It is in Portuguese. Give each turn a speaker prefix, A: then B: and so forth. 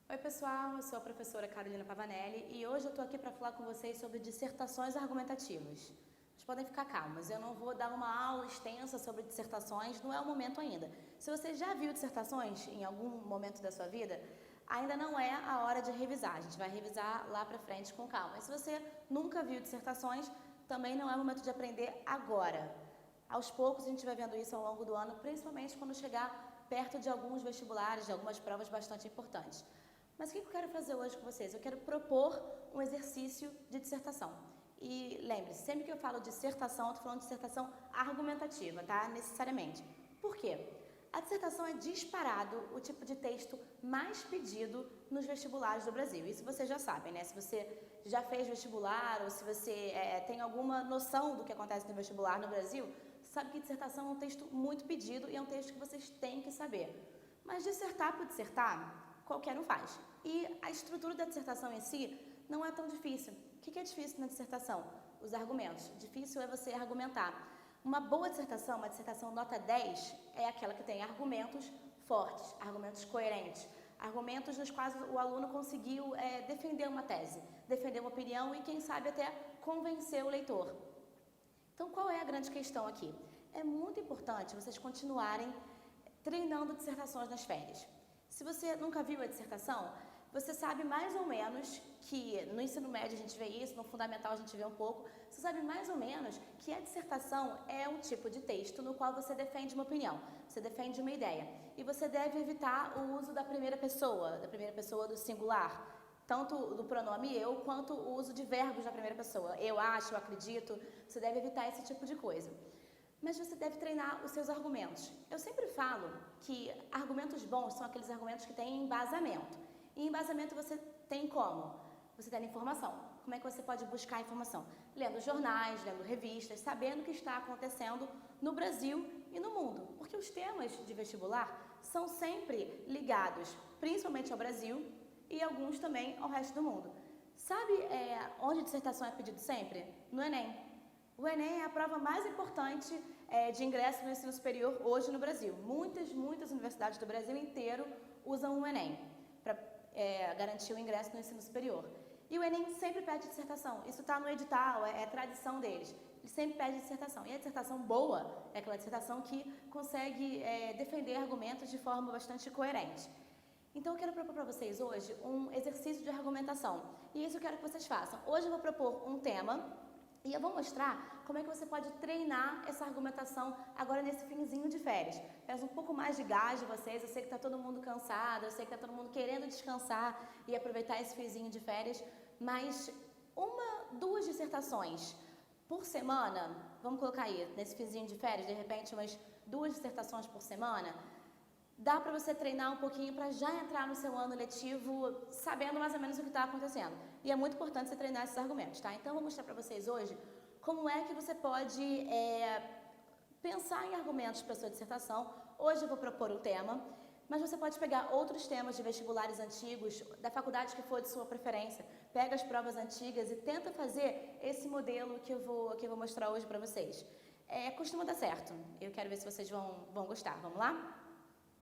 A: Oi pessoal, eu sou a professora Carolina Pavanelli e hoje eu estou aqui para falar com vocês sobre dissertações argumentativas. Vocês podem ficar calmos, eu não vou dar uma aula extensa sobre dissertações, não é o momento ainda. Se você já viu dissertações em algum momento da sua vida, ainda não é a hora de revisar, a gente vai revisar lá para frente com calma. E se você nunca viu dissertações, também não é o momento de aprender agora. Aos poucos a gente vai vendo isso ao longo do ano, principalmente quando chegar perto de alguns vestibulares, de algumas provas bastante importantes. Mas o que eu quero fazer hoje com vocês? Eu quero propor um exercício de dissertação. E lembre-se, sempre que eu falo dissertação, eu estou falando de dissertação argumentativa, tá? Necessariamente. Por quê? A dissertação é disparado o tipo de texto mais pedido nos vestibulares do Brasil. Isso vocês já sabem, né? Se você já fez vestibular ou se você tem alguma noção do que acontece no vestibular no Brasil, sabe que dissertação é um texto muito pedido e é um texto que vocês têm que saber. Mas dissertar por dissertar, qualquer um faz. E a estrutura da dissertação em si não é tão difícil. O que é difícil na dissertação? Os argumentos. Difícil é você argumentar. Uma boa dissertação, uma dissertação nota 10, é aquela que tem argumentos fortes, argumentos coerentes, argumentos nos quais o aluno conseguiu defender uma tese, defender uma opinião e, quem sabe, até convencer o leitor. Então, qual é a grande questão aqui? É muito importante vocês continuarem treinando dissertações nas férias. Se você nunca viu a dissertação, você sabe mais ou menos que no ensino médio a gente vê isso, no fundamental a gente vê um pouco, você sabe mais ou menos que a dissertação é um tipo de texto no qual você defende uma opinião, você defende uma ideia. E você deve evitar o uso da primeira pessoa do singular, tanto do pronome eu, quanto o uso de verbos na primeira pessoa. Eu acho, eu acredito, você deve evitar esse tipo de coisa. Mas você deve treinar os seus argumentos. Eu sempre falo que argumentos bons são aqueles argumentos que têm embasamento. E embasamento você tem como? Você tem informação. Como é que você pode buscar informação? Lendo jornais, lendo revistas, sabendo o que está acontecendo no Brasil e no mundo. Porque os temas de vestibular são sempre ligados, principalmente ao Brasil e alguns também ao resto do mundo. Sabe onde a dissertação é pedido sempre? No Enem. O Enem é a prova mais importante de ingresso no ensino superior hoje no Brasil. Muitas universidades do Brasil inteiro usam o Enem para garantir o ingresso no ensino superior. E o Enem sempre pede dissertação. Isso está no edital, é tradição deles. Ele sempre pede dissertação. E a dissertação boa é aquela dissertação que consegue defender argumentos de forma bastante coerente. Então eu quero propor para vocês hoje um exercício de argumentação. E isso eu quero que vocês façam. Hoje eu vou propor um tema e eu vou mostrar como é que você pode treinar essa argumentação agora nesse finzinho de férias. Peço um pouco mais de gás de vocês, eu sei que está todo mundo cansado, eu sei que está todo mundo querendo descansar e aproveitar esse finzinho de férias, mas duas dissertações por semana, vamos colocar aí, nesse finzinho de férias, de repente umas 2 dissertações por semana, dá para você treinar um pouquinho para já entrar no seu ano letivo sabendo mais ou menos o que está acontecendo. E é muito importante você treinar esses argumentos, tá? Então eu vou mostrar para vocês hoje como é que você pode pensar em argumentos para a sua dissertação. Hoje eu vou propor um tema, mas você pode pegar outros temas de vestibulares antigos, da faculdade que for de sua preferência. Pega as provas antigas e tenta fazer esse modelo que eu vou mostrar hoje para vocês. Costuma dar certo. Eu quero ver se vocês vão gostar. Vamos lá?